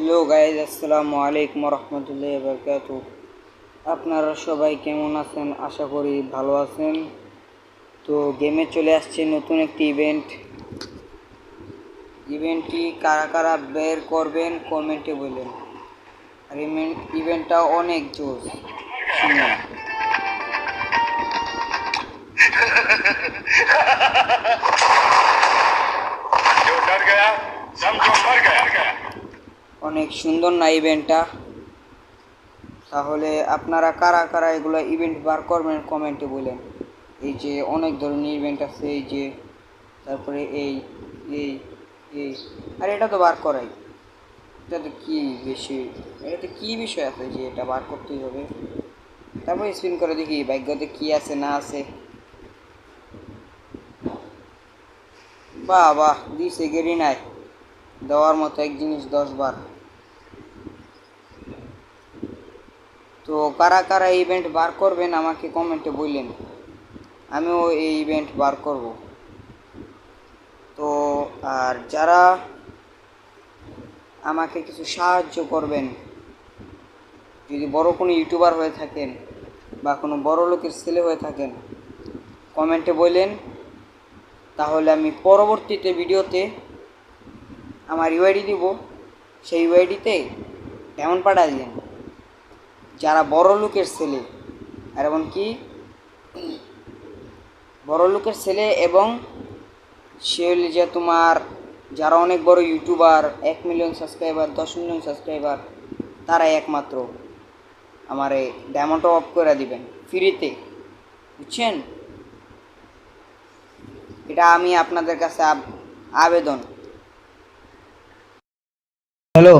Hello guys, আসসালামু আলাইকুম রহমতুল্লাহি বারকাতু। আপনারা সবাই কেমন আছেন? আশা করি ভালো আছেন। তো গেমে চলে আসছে নতুন একটি ইভেন্টটি কারা কারা বের করবেন কমেন্টে বললেন। আর ইভেন্টটা অনেক জোস, শুনুন। অনেক সুন্দর না ইভেন্টটা? তাহলে আপনারা কারা কারা এগুলো ইভেন্ট বার করবেন কমেন্টে বলেন। এই যে অনেক ধরনের ইভেন্ট আছে, এই যে তারপরে এই এই এই আর এটা তো বার করাই। এটাতে কি বেশি, এটাতে কি বিষয় আছে যে এটা বার করতেই হবে? তারপরে স্পিন করে দেখি ভাগ্যতে কি আছে না আছে। বাহ বাহ, দিছে গেরি নাই দেওয়ার মতো এক জিনিস 10 বার। তো কারা কারা ইভেন্ট বার করবেন আমাকে কমেন্টে বললেন, আমিও এই ইভেন্ট বার করব। তো আর যারা আমাকে কিছু সাহায্য করবেন, যদি বড় কোনো ইউটিউবার হয়ে থাকেন বা কোনো বড় লোকের ছেলে হয়ে থাকেন, কমেন্টে বললেন। তাহলে আমি পরবর্তীতে ভিডিওতে আমার ইউআইডি দিব, সেই ইউআইডিতে কেমন পাঠা দিলেন যারা বড় লোকের ছেলে, আর এমনকি বড় লোকের ছেলে এবং সে হলে যে তোমার যারা অনেক বড় YouTuber, 1 million subscriber, 10 million subscriber, তারাই একমাত্র আমারে ডায়মন্ড অফ করে দিবেন ফ্রিতে, বুঝছেন? এটা আমি আপনাদের কাছে আবেদন। হ্যালো।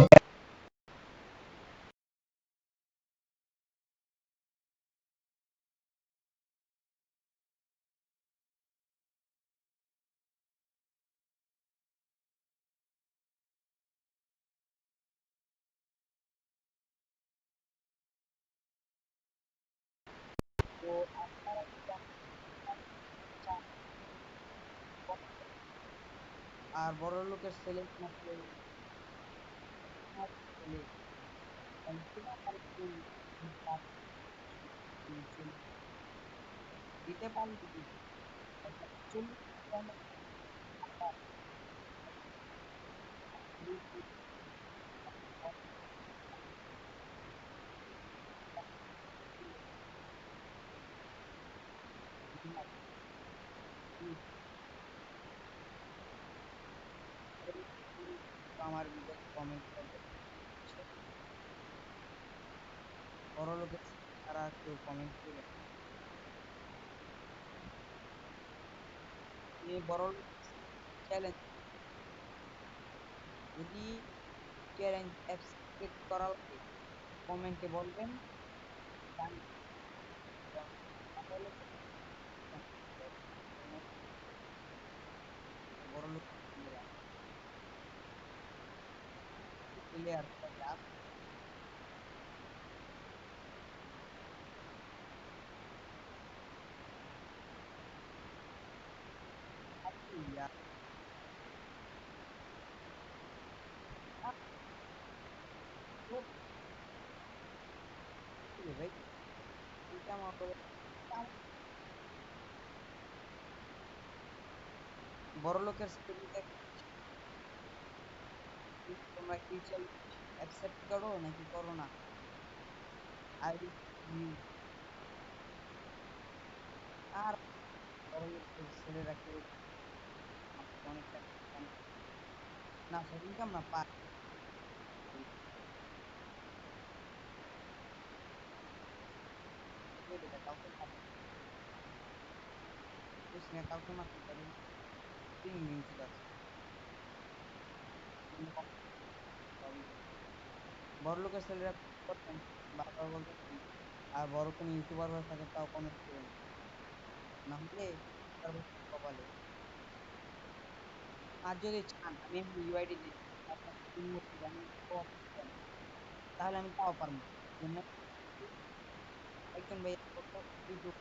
আর বড় লোকের ছেলে দিতে পারলে আমার ভিডিও কমেন্ট করবে। বড় লোকের তারা কেউ কমেন্ট করবে। এই বড় লোক চ্যালেঞ্জ, যদি চ্যালেঞ্জ অ্যাকসেপ্ট করা লাগে কমেন্টে বলবেন। আমি বড় লোক প্লেয়ার ভাই, বড় লোকের তোমরা কি চ্যালেঞ্জ অ্যাকসেপ্ট করো নাকি করো না? আর আর বড় লোকের ছেলেরা কেউ অনেক টাকা না, ইনকাম না পায়। কাউকে মারতে পারে, তিন দিন ছিল বড় লোকের ছেলেরা করতেন, বারবার বলতেন। আর বড় কোনো ইউটিউবার হয়ে থাকে তাও কমেন্ট করুন, না হলে কপালে। আর যদি চান আমি ইউআইডি দিই তাহলে আমি তাও পারবো। একজন ভাই ইউটিউব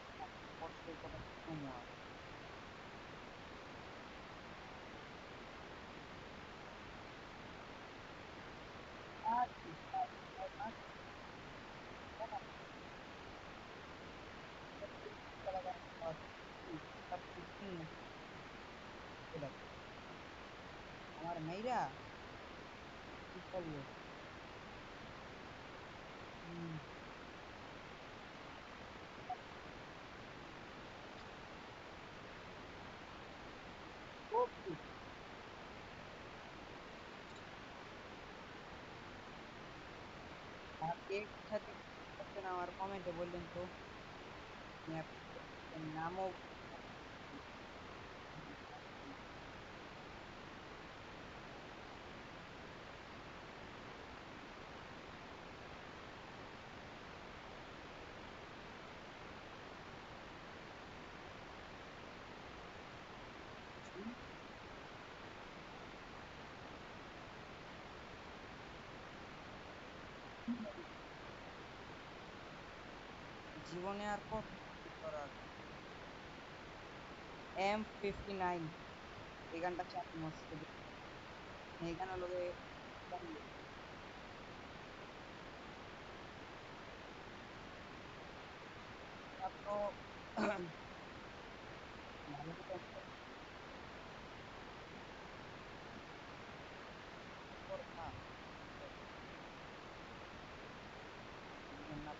কষ্টের কথা কম হয়। আমার মাইরা কি করবো? হুম, ওকে। আর কে কোথা থেকে করছেন আমার কমেন্টে বললেন তো। আমি আপনাদের নামও বলতে পারছি না। জীবনে আর কত কি করার। M59 এই গানটা চাপি মস্ত এই গানের লগে আপনো ভালো মতো করো না, বুঝেন না।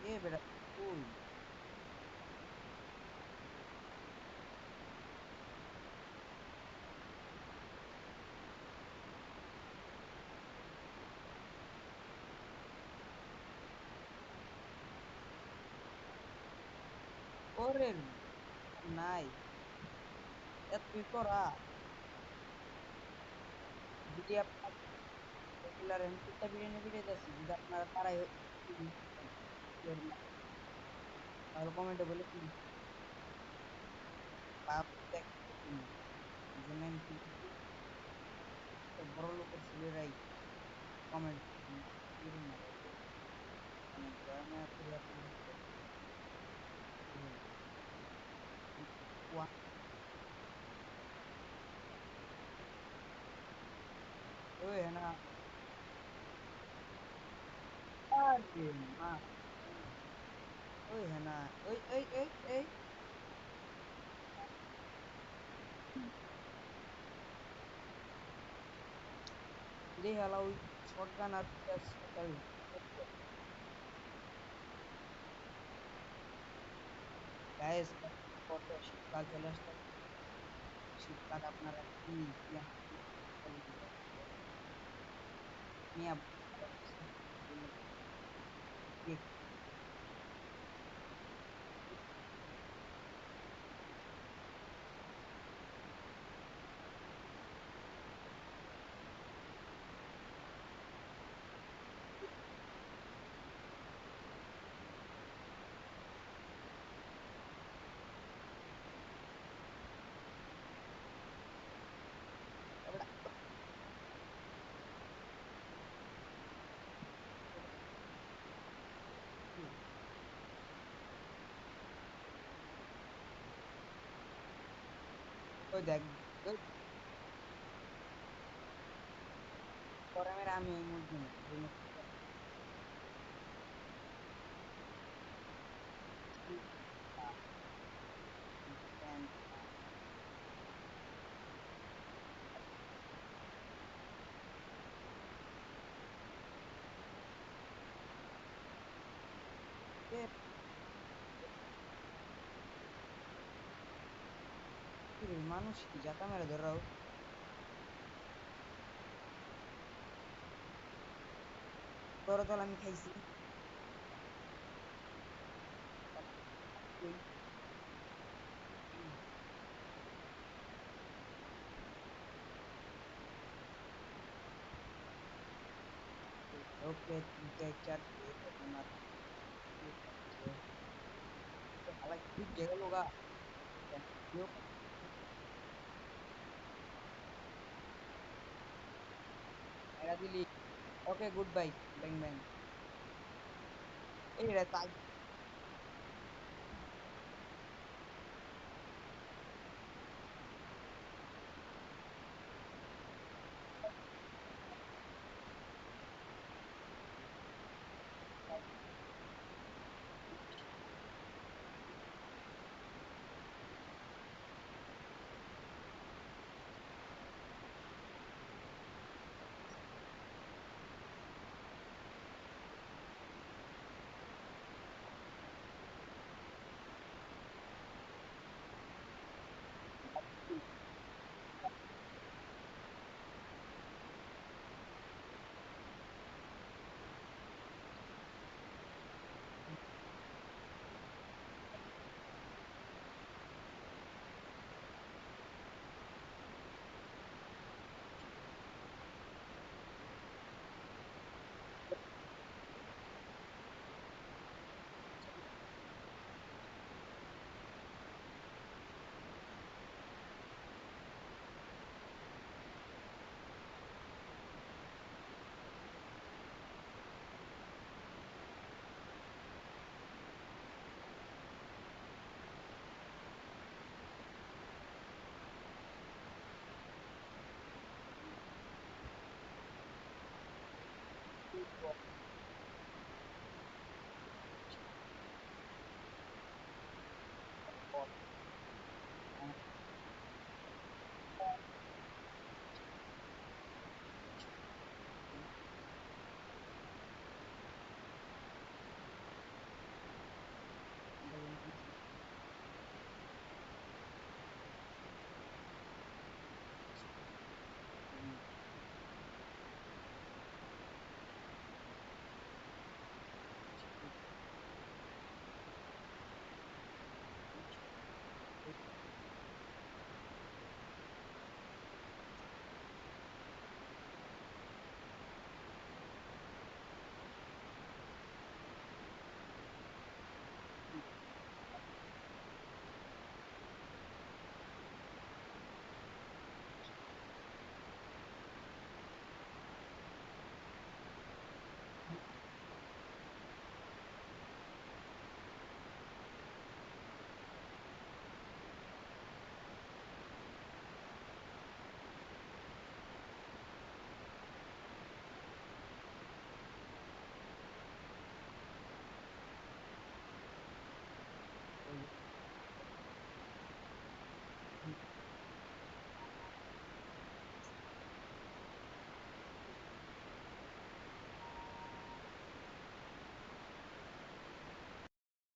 এ বেটা তুই ওরে নাই এতই করা যদি আপনার রেগুলার আমি তিনটা ভিডিও নিয়ে ভিডিওতেছি যদি আপনারা তারাই তাহলে কমেন্টে বলে দিন বা দেখবেন এই জন্য আমি বলতেছি বড় লোকের ছেলেরাই কমেন্ট করুন না ভাই কমেন্ট দয়া মায়া করে আপনারা করুন। ওয়া- ওই হ্যাঁ না আরে মা ওই হ্যাঁ না ওই এই এই এই রে হালা ওই শটগান আর খেল গাইস কত শীতকাল চলে আসছে শীতকাল আপনারা কি কি মিয়া ওই দেখ ওই গরমের আমি ওই মুরগি না ওই মানুষ কি জাতা মেরে ধরাও তোর দল আমি খাইছি ওকে তিনটে চার আমার হালাই বুঝ গেল গা মেরা দিলি ওকে গুড বাই ব্যাং ব্যাং এই রে